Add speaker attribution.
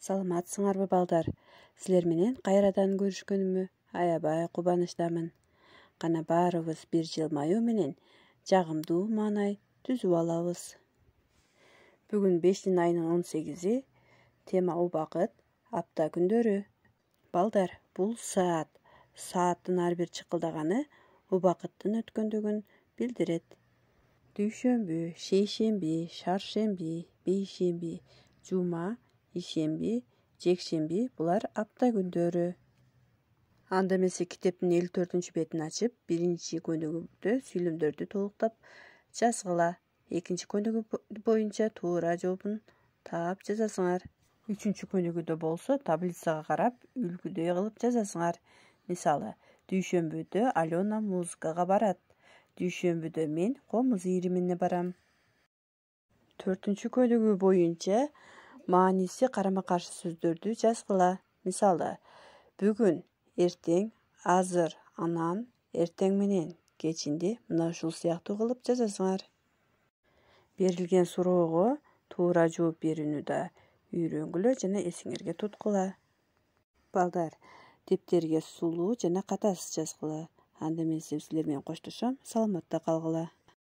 Speaker 1: Саламатсыңарбы балдар? Силер менен кайрадан көрүшкөнүмө аябай кубанычтамын. Кана баарыбыз бир жылмаюу менен жагымдуу маанай түзүп алабыз. Бүгүн 5 айынын 18-и, тема убакыт, апта күндөрү. Балдар, бул сааттын ар бир чыкылдаганы убакыттын өткөндүгүн билдирет. Дүйшөмбү, шейшемби, шаршемби, бейшемби, жума, ишемби, жекшемби булар апта күндөрү. Анда эмесе китептин 54-бетин ачып, 1-көнүгүдө сүйлөмдөрдү толуктап жазгыла. 2-көнүгү боюнча туура жообун таап жазасыңар. 3-көнүгүдө болсо таблицага карап, үлгүдөй кылып жазасыңар. Мисалы, дүйшөмбүдө Алена музыкага барат. Дүйшөмбүдө мен комуз ийримине барам. 4-көнүгү боюнча мааниси карама-каршы сөздөрдү жазгыла. Мисалы, бүгүн, эртең, азыр, анан, эртең менен, кечинде мына ушул сыяктуу кылып жазасыңар. Берилген суроого туура жооп берүүнү да үйрөнгүлө жана эсиңерге туткула. Балдар, дептерге сулуу жана катасыз жазгыла. Анда мен силер менен коштошом. Саламатта калгыла.